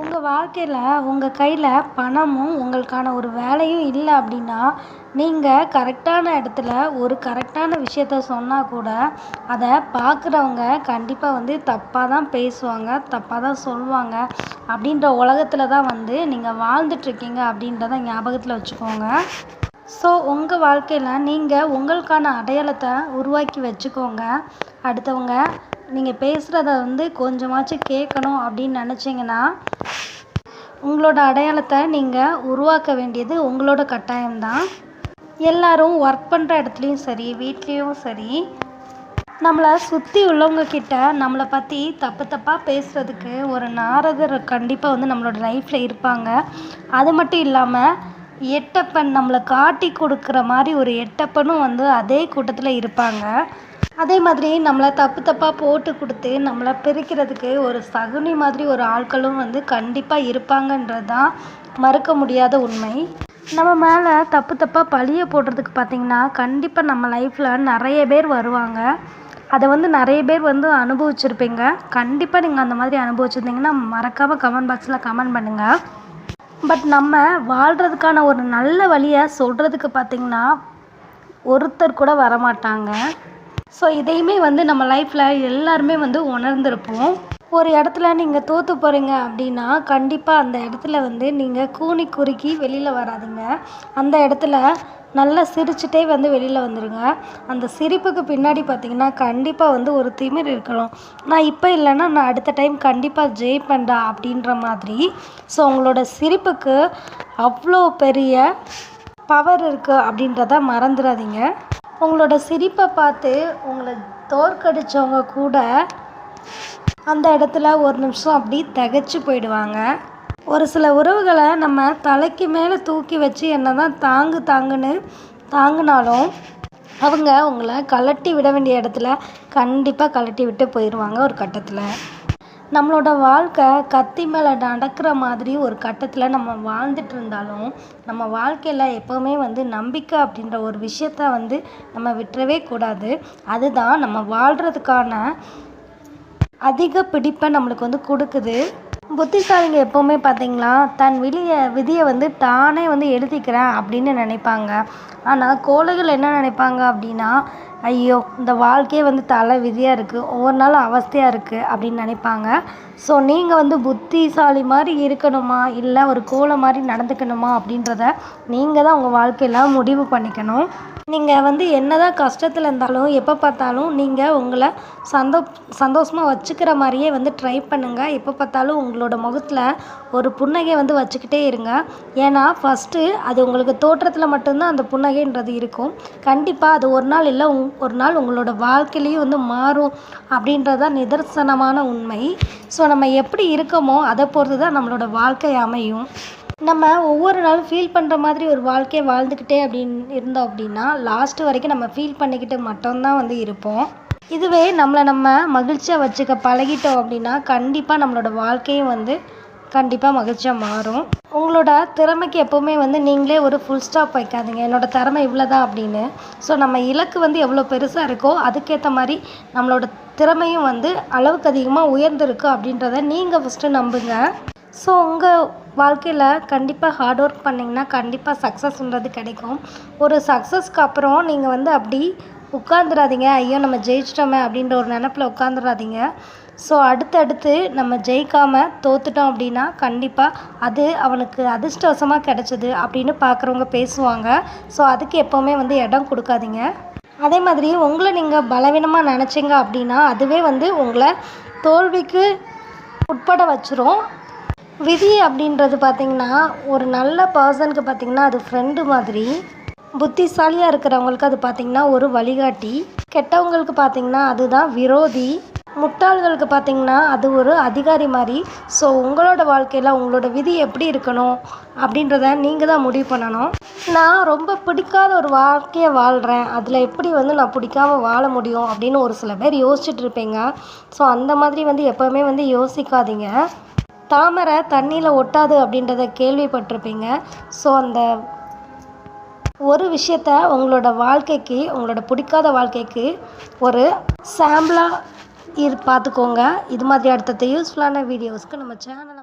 உங்கள் வாழ்க்கையில் உங்கள் கையில் பணமும் உங்களுக்கான ஒரு வேலையும் இல்லை அப்படின்னா, நீங்கள் கரெக்டான இடத்துல ஒரு கரெக்டான விஷயத்த சொன்னால் கூட, அதை பார்க்குறவங்க கண்டிப்பாக தப்பாக தான் பேசுவாங்க, தப்பாக தான் சொல்லுவாங்க. அப்படின்ற உலகத்தில் தான் நீங்கள் வாழ்ந்துட்டுருக்கீங்க அப்படின்றத ஞாபகத்தில் வச்சுக்கோங்க. ஸோ உங்கள் வாழ்க்கையில் நீங்கள் உங்களுக்கான அடையாளத்தை உருவாக்கி வச்சுக்கோங்க. அடுத்தவங்க நீங்கள் பேசுகிறத கொஞ்சமாச்சும் கேட்கணும் அப்படின்னு நினச்சிங்கன்னா, உங்களோட அடையாளத்தை நீங்கள் உருவாக்க வேண்டியது உங்களோட கட்டாயம்தான். எல்லாரும் ஒர்க் பண்ணுற இடத்துலையும் சரி, வீட்லேயும் சரி, நம்மளை சுற்றி உள்ளவங்க கிட்ட நம்மளை பற்றி தப்பு தப்பாக பேசுகிறதுக்கு ஒரு நாரதர் கண்டிப்பாக நம்மளோட லைஃப்பில் இருப்பாங்க. அது மட்டும் இல்லாமல் எட்டப்பன் நம்மளை காட்டி கொடுக்குற மாதிரி ஒரு எட்டப்பனும் அதே கூட்டத்தில் இருப்பாங்க. அதே மாதிரி நம்மளை தப்பு தப்பாக போட்டு கொடுத்து நம்மளை பிரிக்கிறதுக்கு ஒரு சகுனி மாதிரி ஒரு ஆட்களும் கண்டிப்பாக இருப்பாங்கன்றது தான் மறுக்க முடியாத உண்மை. நம்ம மேலே தப்பு தப்பாக பழிய போடுறதுக்கு பார்த்திங்கன்னா, கண்டிப்பாக நம்ம லைஃப்பில் நிறைய பேர் வருவாங்க. அதை நிறைய பேர் அனுபவிச்சிருப்பீங்க. கண்டிப்பாக நீங்கள் அந்த மாதிரி அனுபவிச்சிருந்தீங்கன்னா மறக்காமல் கமெண்ட் பாக்ஸில் கமெண்ட் பண்ணுங்கள். பட் நம்ம வாழ்கிறதுக்கான ஒரு நல்ல வழியை சொல்கிறதுக்கு பார்த்திங்கன்னா ஒருத்தர் கூட வரமாட்டாங்க. ஸோ இதையுமே நம்ம லைஃப்பில் எல்லாருமே உணர்ந்திருப்போம். ஒரு இடத்துல நீங்கள் தோற்று போகிறீங்க அப்படின்னா, கண்டிப்பாக அந்த இடத்துல நீங்கள் கூனி குறுக்கி வெளியில் வராதீங்க. அந்த இடத்துல நல்லா சிரிச்சுட்டே வெளியில் வந்துடுங்க. அந்த சிரிப்புக்கு பின்னாடி பார்த்திங்கன்னா கண்டிப்பாக ஒரு திமிர் இருக்கணும். நான் இப்போ இல்லைன்னா நான் அடுத்த டைம் கண்டிப்பாக ஜெயிப்பேன்டா அப்படின்ற மாதிரி. ஸோ உங்களோட சிரிப்புக்கு அவ்வளோ பெரிய பவர் இருக்குது அப்படின்றத மறந்துடாதீங்க. உங்களோட சிரிப்பை பார்த்து உங்களை தோற்கடித்தவங்க கூட அந்த இடத்துல ஒரு நிமிஷம் அப்படி திகைச்சு போயிடுவாங்க. ஒரு சில உறவுகளை நம்ம தலைக்கு மேலே தூக்கி வச்சு என்ன தான் தாங்குன்னு தாங்கினாலும் அவங்க உங்களை கழட்டி விட வேண்டிய இடத்துல கண்டிப்பாக கழட்டி விட்டு போயிடுவாங்க ஒரு கட்டத்தில். நம்மளோட வாழ்க்கை கத்தி மேலே நடக்கிற மாதிரி ஒரு கட்டத்தில் நம்ம வாழ்ந்துட்டு இருந்தாலும், நம்ம வாழ்க்கையில் எப்போவுமே நம்பிக்கை அப்படின்ற ஒரு விஷயத்த நம்ம விட்டுறவே கூடாது. அதுதான் நம்ம வாழ்கிறதுக்கான அதிக பிடிப்பை நம்மளுக்கு கொடுக்குது. புத்திசாலிங்க எப்போவுமே பார்த்திங்களா, தன் விதியை தானே எழுதிக்கிறேன் அப்படின்னு நினைப்பாங்க. ஆனால் கோழைகள் என்ன நினைப்பாங்க அப்படின்னா, ஐயோ இந்த வாழ்க்கையே தலை விதியாக இருக்குது, ஒவ்வொரு நாளும் அவஸ்தையாக இருக்குது அப்படின்னு நினைப்பாங்க. ஸோ நீங்கள் புத்திசாலி மாதிரி இருக்கணுமா, இல்லை ஒரு கோழை மாதிரி நடந்துக்கணுமா அப்படின்றத நீங்கள் தான் உங்கள் வாழ்க்கையில் முடிவு பண்ணிக்கணும். நீங்கள் என்ன தான் கஷ்டத்தில் இருந்தாலும் எப்போ பார்த்தாலும் நீங்கள் உங்களை சந்தோஷமாக வச்சுக்கிற மாதிரியே ட்ரை பண்ணுங்கள். எப்போ பார்த்தாலும் உங்களோட முகத்தில் ஒரு புன்னகை வச்சுக்கிட்டே இருங்க. ஏன்னா ஃபஸ்ட்டு அது உங்களுக்கு தோற்றத்தில் மட்டும்தான் அந்த புன்னகைன்றது இருக்கும். கண்டிப்பாக அது ஒரு நாள் இல்லை ஒரு நாள் உங்களோட வாழ்க்கையிலையும் மாறும் அப்படின்றதான் நிதர்சனமான உண்மை. ஸோ நம்ம எப்படி இருக்கோமோ அதை பொறுத்து தான் நம்மளோட வாழ்க்கை அமையும். நம்ம ஒவ்வொரு நாளும் ஃபீல் பண்ணுற மாதிரி ஒரு வாழ்க்கையை வாழ்ந்துக்கிட்டே இருந்தோம் அப்படின்னா லாஸ்ட்டு வரைக்கும் நம்ம ஃபீல் பண்ணிக்கிட்டு மட்டும்தான் இருப்போம். இதுவே நம்ம மகிழ்ச்சியாக வச்சுக்க பழகிட்டோம் அப்படின்னா கண்டிப்பாக நம்மளோட வாழ்க்கையும் கண்டிப்பாக மகிழ்ச்சியாக மாறும். உங்களோட திறமைக்கு எப்போவுமே நீங்களே ஒரு ஃபுல் ஸ்டாப் வைக்காதீங்க, என்னோடய திறமை இவ்வளோ தான் அப்படின்னு. ஸோ நம்ம இலக்கு எவ்வளோ பெருசாக இருக்கோ அதுக்கேற்ற மாதிரி நம்மளோட திறமையும் அளவுக்கு அதிகமாக உயர்ந்திருக்கு அப்படின்றத நீங்கள் ஃபஸ்ட்டு நம்புங்க. ஸோ உங்கள் வாழ்க்கையில் கண்டிப்பாக ஹார்ட் ஒர்க் பண்ணிங்கன்னா கண்டிப்பாக சக்ஸஸ்ன்றது கிடைக்கும். ஒரு சக்ஸஸ்க்கு அப்புறம் நீங்கள் அப்படி உட்காந்துடாதீங்க, ஐயோ நம்ம ஜெயிச்சிட்டோமே அப்படின்ற ஒரு நினப்பில் உட்காந்துடாதீங்க. ஸோ அடுத்தடுத்து நம்ம ஜெயிக்காமல் தோற்றுட்டோம் அப்படின்னா கண்டிப்பாக அது அவனுக்கு அதிர்ஷ்டவசமாக கிடச்சிது அப்படின்னு பார்க்குறவங்க பேசுவாங்க. ஸோ அதுக்கு எப்போவுமே இடம் கொடுக்காதீங்க. அதே மாதிரி உங்களை நீங்கள் பலவீனமாக நினச்சிங்க அப்படின்னா அதுவே உங்களை தோல்விக்கு உட்பட வச்சிரும். விதி அப்படின்றது பார்த்திங்கன்னா ஒரு நல்ல பர்சனுக்கு பார்த்திங்கன்னா அது ஃப்ரெண்டு மாதிரி, புத்திசாலியாக இருக்கிறவங்களுக்கு அது பார்த்திங்கன்னா ஒரு வழிகாட்டி, கெட்டவங்களுக்கு பார்த்திங்கன்னா அதுதான் விரோதி, முட்டாள்களுக்கு பார்த்திங்கன்னா அது ஒரு அதிகாரி மாதிரி. ஸோ உங்களோட வாழ்க்கையில் உங்களோட விதி எப்படி இருக்கணும் அப்படின்றத நீங்கள் தான் முடிவு பண்ணணும். நான் ரொம்ப பிடிக்காத ஒரு வாழ்க்கையை வாழ்கிறேன், அதில் எப்படி நான் பிடிக்காமல் வாழ முடியும் அப்படின்னு ஒரு சில பேர் யோசிச்சுட்டு இருப்பீங்க. ஸோ அந்த மாதிரி எப்போவுமே யோசிக்காதீங்க. தாமரை தண்ணியில் ஒட்டாது அப்படின்றத கேள்விப்பட்டிருப்பீங்க. ஸோ அந்த ஒரு விஷயத்த உங்களோட வாழ்க்கைக்கு, உங்களோட பிடிக்காத வாழ்க்கைக்கு ஒரு சாம்பிளாக பார்த்துக்கோங்க. இது மாதிரி அடுத்தடுத்த யூஸ்ஃபுல்லான வீடியோஸ்க்கு நம்ம சேனலை